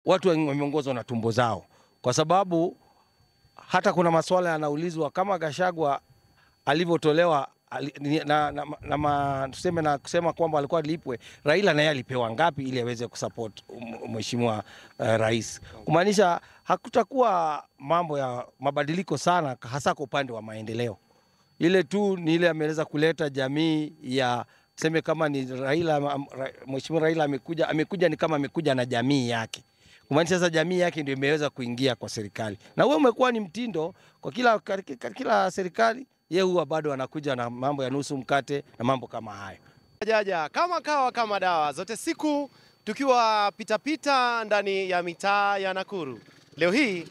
watu wameongozwa na tumbo zao, kwa sababu hata kuna maswala yanaulizwa kama Gachagua alivyotolewa na kusema kwamba alikuwa alipwe, Raila naye alipewa ngapi ili aweze kusupport mheshimiwa rais. Kumaanisha hakutakuwa mambo ya mabadiliko sana, hasa kwa upande wa maendeleo. Ile tu ni ile ameweza kuleta jamii ya tuseme kama ni Raila, mheshimiwa Raila amekuja ni kama amekuja na jamii yake. Kumaanisha sasa jamii yake ndio imeweza kuingia kwa serikali. Na wewe umekuwa ni mtindo kwa kila serikali, yeye huwa bado anakuja na mambo ya nusu mkate na mambo kama hayo. Jaja kama kawa kama dawa zote siku tukiwa pita ndani ya mitaa ya Nakuru. Leo hii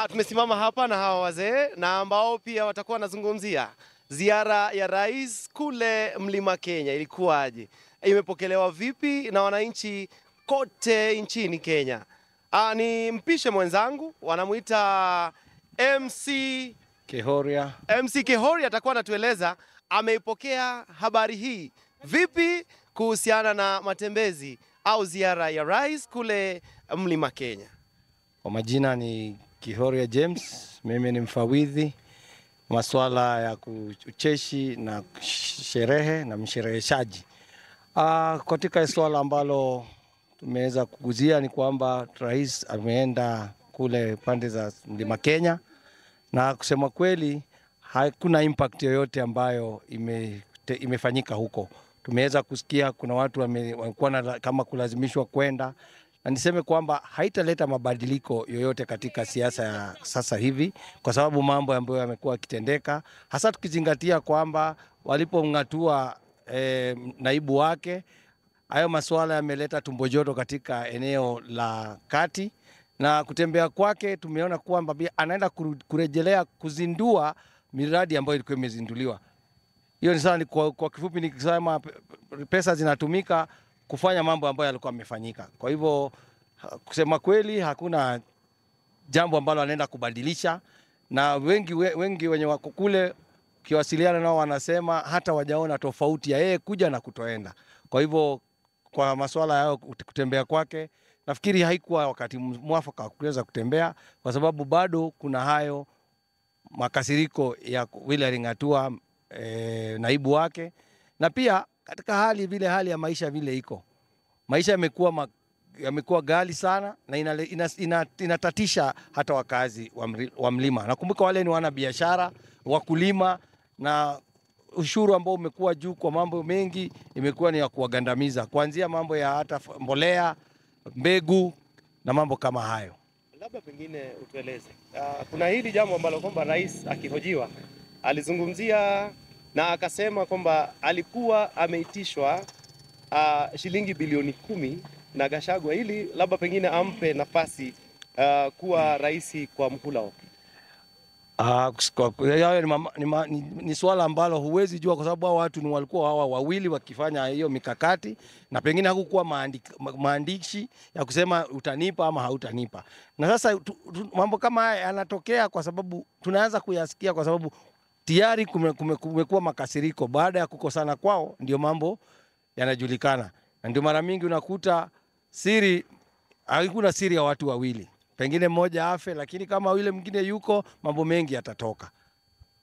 tumesimama hapa na hawa wazee na ambao pia watakuwa wanazungumzia ziara ya rais kule Mlima Kenya ilikuwaje, imepokelewa vipi na wananchi kote nchini Kenya. Ni mpishe mwenzangu wanamuita MC Kehoria. MC Kehoria atakuwa anatueleza ameipokea habari hii vipi kuhusiana na matembezi au ziara ya rais kule Mlima Kenya. Kwa majina ni Kehoria James, mimi ni mfawidhi masuala ya ucheshi na sherehe na mshereheshaji. Katika swala ambalo tumeweza kuguzia ni kwamba rais ameenda kule pande za Mlima Kenya, na kusema kweli hakuna impact yoyote ambayo imefanyika huko. Tumeweza kusikia kuna watu walikuwa kama kulazimishwa kwenda, na niseme kwamba haitaleta mabadiliko yoyote katika siasa ya sasa hivi, kwa sababu mambo ambayo yamekuwa yakitendeka, hasa tukizingatia kwamba walipomngatua naibu wake, hayo masuala yameleta tumbo joto katika eneo la kati, na kutembea kwake tumeona kwamba anaenda kurejelea kuzindua miradi ambayo ilikuwa imezinduliwa. Hiyo ni sana, kwa kifupi nikisema pesa zinatumika kufanya mambo ambayo yalikuwa yamefanyika. Kwa hivyo kusema kweli hakuna jambo ambalo anaenda kubadilisha, na wengi wenye wako kule kiwasiliana nao wanasema hata wajaona tofauti ya yeye kuja na kutoenda. Kwa hivyo kwa masuala yao kutembea kwake, nafikiri haikuwa wakati mwafaka wa kuweza kutembea, kwa sababu bado kuna hayo makasiriko ya William Ringatua naibu wake, na pia katika hali ya maisha vile iko. Maisha yamekuwa ghali sana na inatatisha hata wakazi wa mlima. Nakumbuka wale ni wana biashara, wakulima, na ushuru ambao umekuwa juu kwa mambo mengi imekuwa ni ya kuwagandamiza, kuanzia mambo ya hata mbolea, mbegu na mambo kama hayo. Labda pengine utueleze, kuna hili jambo ambalo kwamba rais akihojiwa alizungumzia na akasema kwamba alikuwa ameitishwa shilingi bilioni 10 na Gachagua, ili labda pengine ampe nafasi kuwa rais kwa mhula wake. Ni swala ambalo huwezi jua, kwa sababu hao watu walikuwa hawa wawili wakifanya hiyo mikakati, na pengine hakukuwa maandishi ya kusema utanipa ama hautanipa. Na sasa mambo kama haya yanatokea kwa sababu tunaanza kuyasikia, kwa sababu tayari kumekuwa makasiriko baada ya kukosana kwao, ndio mambo yanajulikana. Na ndio mara mingi unakuta hakuna siri ya watu wawili, pengine mmoja afe, lakini kama yule mwingine yuko, mambo mengi yatatoka.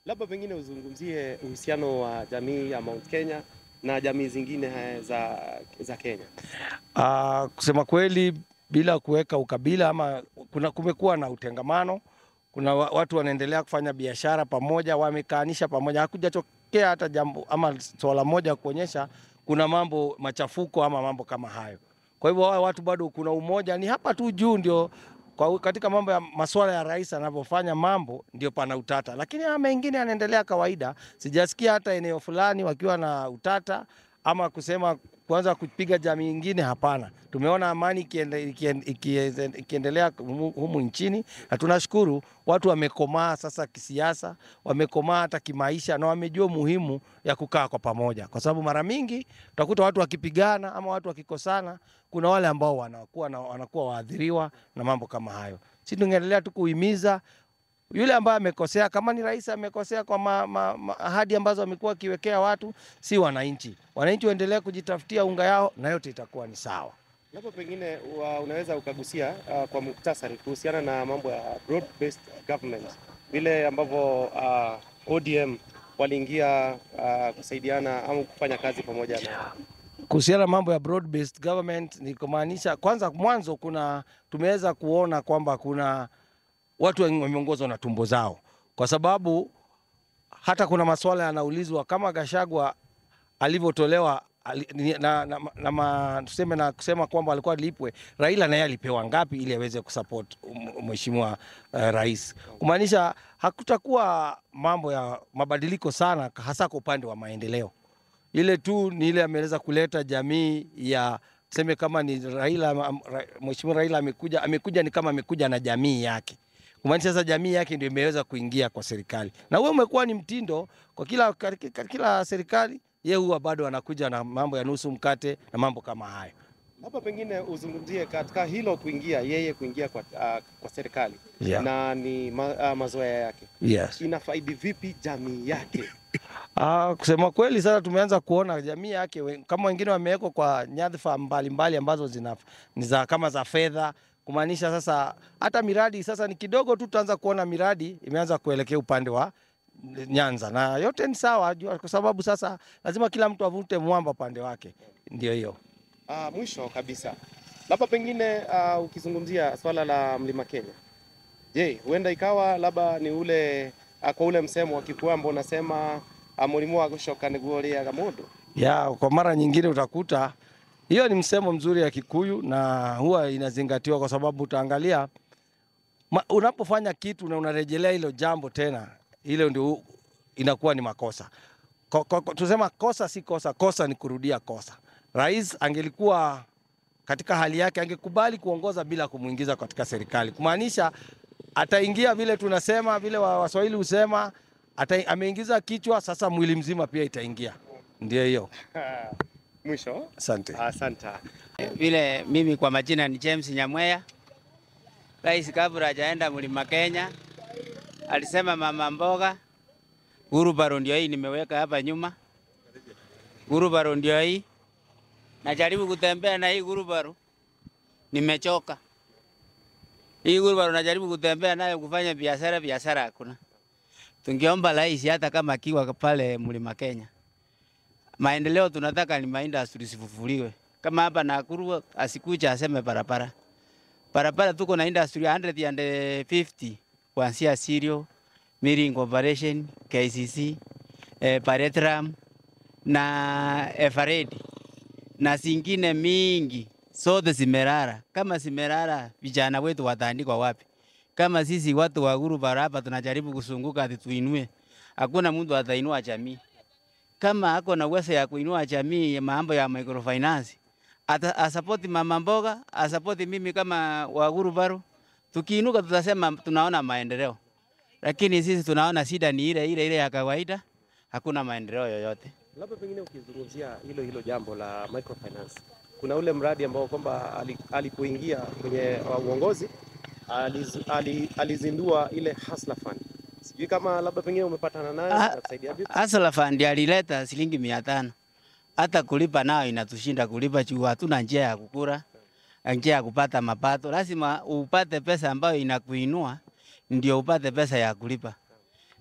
Labda pengine uzungumzie uhusiano wa jamii ya Mount Kenya na jamii zingine za Kenya. Kusema kweli, bila kuweka ukabila ama kumekuwa na utengamano. Kuna watu wanaendelea kufanya biashara pamoja, wamekaanisha pamoja. Hakujatokea hata jambo ama swala moja kuonyesha kuna mambo machafuko ama mambo kama hayo. Kwa hivyo watu bado kuna umoja. Ni hapa tu juu ndio katika mambo ya masuala ya rais anavyofanya mambo ndio pana utata, lakini mengine yanaendelea kawaida. Sijasikia hata eneo fulani wakiwa na utata ama kusema kuanza kupiga jamii nyingine, hapana. Tumeona amani ikiendelea humu nchini, na tunashukuru watu wamekomaa sasa kisiasa, wamekomaa hata kimaisha, na wamejua muhimu ya kukaa kwa pamoja, kwa sababu mara mingi utakuta watu wakipigana ama watu wakikosana, kuna wale ambao wanakuwa waathiriwa na mambo kama hayo. Sisi tungeendelea tu kuhimiza yule ambaye amekosea, kama ni rais amekosea kwa ahadi ambazo amekuwa akiwekea watu, si wananchi. Wananchi waendelee kujitafutia unga yao na yote itakuwa ni sawa. Labda pengine unaweza ukagusia kwa muktasari kuhusiana na mambo ya broad based government, vile ambavyo ODM waliingia kusaidiana au kufanya kazi pamoja na kuhusiana mambo ya broad based government. Ni kumaanisha kwanza, mwanzo tumeweza kuona kwamba kuna watu wameongozwa na tumbo zao, kwa sababu hata kuna maswala yanaulizwa kama Gachagua alivyotolewa na kusema kwamba alikuwa alipwe, Raila naye alipewa ngapi ili aweze kusupport mheshimiwa rais. Kumaanisha hakutakuwa mambo ya mabadiliko sana, hasa kwa upande wa maendeleo. Ile tu ni ile ameweza kuleta jamii ya tuseme kama ni Raila, mheshimiwa Raila amekuja ni kama amekuja na jamii yake. Kumaanisha sasa jamii yake ndio imeweza kuingia kwa serikali. Na wewe umekuwa ni mtindo kwa kila serikali, yeye huwa bado anakuja na mambo ya nusu mkate na mambo kama hayo. Hapa pengine uzungumzie katika hilo kuingia kwa serikali, na ni mazoea yake. Yes. Inafaidi vipi jamii yake? Kusema kweli sasa tumeanza kuona jamii yake kama wengine wamewekwa kwa nyadhifa mbalimbali ambazo ni kama za fedha. Kumaanisha sasa hata miradi sasa ni kidogo tu tutaanza kuona miradi imeanza kuelekea upande wa Nyanza, na yote ni sawa kwa sababu sasa lazima kila mtu avute mwamba upande wake. Ndio hiyo. Mwisho kabisa, labda pengine ukizungumzia swala la Mlima Kenya, je, huenda ikawa labda ni ule kwa ule msemo wa Kikwambo unasema mlimo wa gushoka niguoria gamundu? Kwa mara nyingine utakuta hiyo ni msemo mzuri ya Kikuyu na huwa inazingatiwa, kwa sababu utaangalia unapofanya kitu na unarejelea hilo jambo tena, ile ndio inakuwa ni makosa. Tusema kosa si kosa, kosa ni kurudia kosa. Rais angelikuwa katika hali yake angekubali kuongoza bila kumuingiza katika serikali. Kumaanisha ataingia vile tunasema, vile Waswahili husema, ameingiza kichwa, sasa mwili mzima pia itaingia. Ndio hiyo. Mwisho. Asante. Asante. Vile mimi kwa majina ni James Nyamweya. Rais kabla hajaenda Mlima Kenya alisema mama mboga Gurubaro ndio hii nimeweka hapa nyuma. Gurubaro ndio hii. Najaribu kutembea na hii Gurubaro. Nimechoka. Hii Gurubaro najaribu kutembea nayo kufanya biashara hakuna. Tungeomba rais hata kama akiwa pale Mlima Kenya, maendeleo tunataka ni industry sifufuliwe. Kama hapa Nakuru asikuja aseme barabara tuko na industry 150 kuanzia Sirio, Milling Corporation, KCC, Paretram na Eveready na zingine mingi, sote zimerara. Kama zimerara, vijana wetu wataandikwa wapi? Kama sisi watu wa Gurubaro hapa tunajaribu kusunguka ati tuinue, hakuna mtu atainua jamii. Kama ako na uwezo ya kuinua jamii mambo ya microfinance, asapoti mama mboga, asapoti mimi kama wa Gurubaro, tukiinuka tutasema tunaona maendeleo. Lakini sisi tunaona shida ni ile ya kawaida, hakuna maendeleo yoyote. Labda pengine ukizungumzia hilo jambo la microfinance, kuna ule mradi ambao kwamba alipoingia kwenye uongozi alizindua ile Hustler Fund. Sijui kama labda pengine umepatana naye na kusaidia vipi? Hustler Fund alileta shilingi 500. Hata kulipa nao inatushinda kulipa juu hatuna njia ya kukura, njia ya kupata mapato. Lazima upate pesa ambayo inakuinua ndio upate pesa ya kulipa.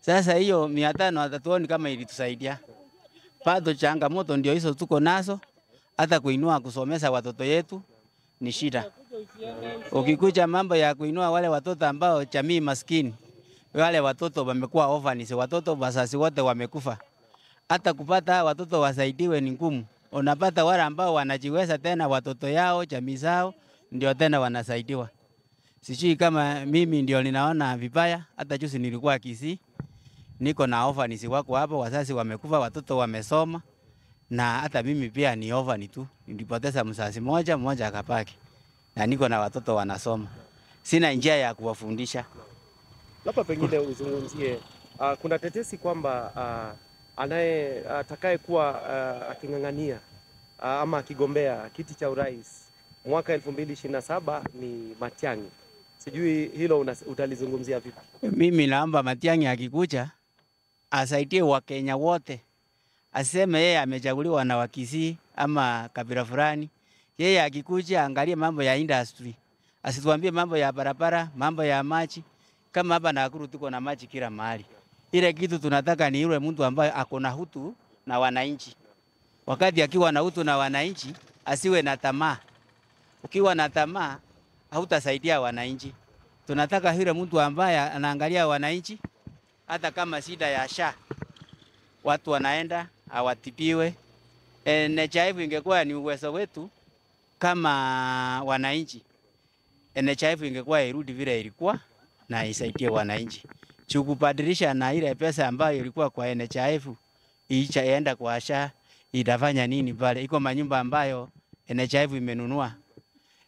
Sasa hiyo 500 hatatuoni kama ilitusaidia. Bado changamoto ndio hizo tuko nazo, hata kuinua kusomesha watoto yetu ni shida. Ukikuja mambo ya kuinua wale watoto ambao jamii maskini, wale watoto wamekuwa orphans, watoto wazazi wote wamekufa. Hata kupata watoto wasaidiwe ni ngumu. Unapata wale ambao wanajiweza tena watoto yao, jamii zao ndio tena wanasaidiwa. Sijui kama mimi ndio ninaona vibaya. Hata juzi nilikuwa Kisii, niko na orphans wako hapo, wazazi wamekufa, watoto wamesoma, na hata mimi pia ni orphan tu. Nilipoteza mzazi mmoja akapaki, na niko na watoto wanasoma. Sina njia ya kuwafundisha. Labda pengine uzungumzie kuna tetesi kwamba atakaye kuwa aking'ang'ania ama akigombea kiti cha urais mwaka 2027 ni Matiang'i. Sijui hilo utalizungumzia vipi? Mimi naomba Matiang'i akikuja asaidie Wakenya wote. Aseme yeye amechaguliwa na Wakisii ama kabila fulani. Yeye akikuja angalie mambo ya industry. Asituambie mambo ya barabara, mambo ya maji. Kama hapa Nakuru tuko na maji kila mahali. Ile kitu tunataka ni yule mtu ambaye ako na utu na wananchi. Wakati akiwa na utu na wananchi, asiwe na tamaa. Ukiwa na tamaa, hautasaidia wananchi. Tunataka yule mtu ambaye anaangalia wananchi, hata kama shida ya SHA, watu wanaenda hawatibiwe. NHIF ingekuwa ni uwezo wetu kama wananchi. NHIF ingekuwa irudi vile ilikuwa na isaidie wananchi. Chukubadilisha na ile pesa ambayo ilikuwa kwa NHIF ienda kwa SHA, itafanya nini pale? Iko manyumba ambayo NHIF imenunua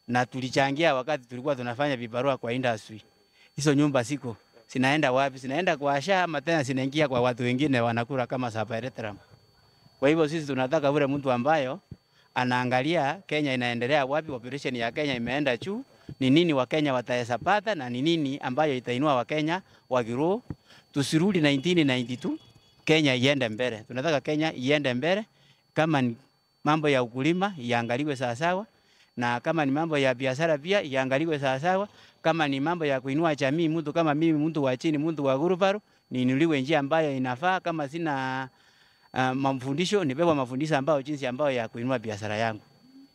na tulichangia wakati tulikuwa tunafanya vibarua kwa industry. Hizo nyumba siko. Sinaenda wapi? Sinaenda kwa SHA ama tena sinaingia kwa watu wengine wanakula kama Sabaretram. Kwa hivyo sisi tunataka yule mtu ambayo anaangalia Kenya inaendelea wapi, population ya Kenya imeenda juu, ni nini Wakenya wataweza pata na ni nini ambayo itainua Wakenya wagirow. Tusirudi 1992, Kenya iende mbele. Tunataka Kenya iende mbele. Kama ni mambo ya ukulima iangaliwe sawa sawa, na kama ni mambo ya biashara pia iangaliwe sawa sawa. Kama ni mambo ya kuinua jamii, mtu kama mimi, mtu wa chini, mtu wa Gurubaro, niinuliwe njia ambayo inafaa. Kama sina mafundisho, nipewe mafundisho ambayo jinsi ambayo ya kuinua biashara yangu.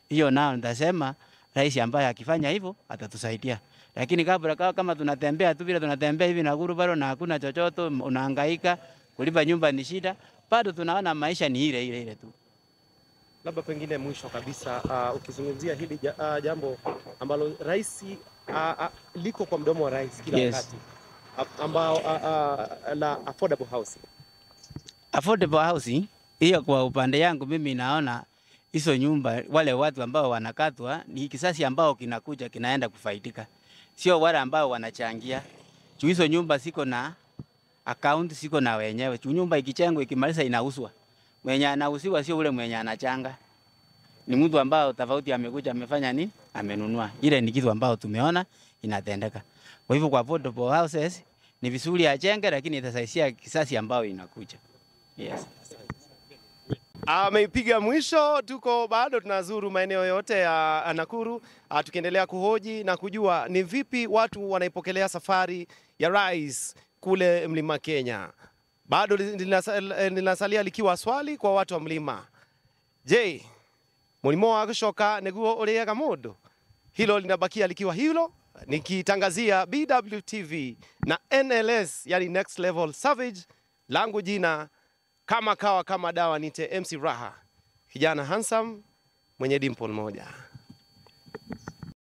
Hiyo nao nitasema rais ambaye akifanya hivyo atatusaidia. Lakini kama tunatembea tu vile tunatembea hivi na Gurubaro na hakuna chochote, unahangaika, kulipa nyumba ni shida, bado tunaona maisha ni ile tu. Labda pengine mwisho kabisa, ukizungumzia hili jambo ambalo rais liko kwa mdomo wa rais kila wakati, ambao la affordable housing. Affordable housing, hiyo kwa upande yangu mimi naona hizo nyumba, wale watu ambao wanakatwa ni kisasi ambao kinakuja kinaenda kufaidika. Sio wale ambao wanachangia. Hizo nyumba siko na account, siko na wenyewe. Nyumba ikijengwa ikimaliza inauzwa. Mwenye anauziwa sio ule mwenye anachanga. Ni mtu ambao tofauti amekuja amefanya nini? Amenunua. Ile ni kitu ambao tumeona inatendeka. Kwa hivyo kwa affordable houses ni vizuri ajenge, lakini itasaidia kisasi ambao inakuja. Yes. Ameipiga mwisho. Tuko bado tunazuru maeneo yote ya Nakuru, tukiendelea kuhoji na kujua ni vipi watu wanaipokelea safari ya rais kule Mlima Kenya. Bado linasalia likiwa swali kwa watu wa mlima. Je, mulimo wa gushoka neguo uriega mundu? Hilo linabakia likiwa hilo, nikitangazia BWTV na NLS, yani Next Level Savage. Langu jina kama kawa kama dawa, nite MC Raha, kijana handsome mwenye dimple moja.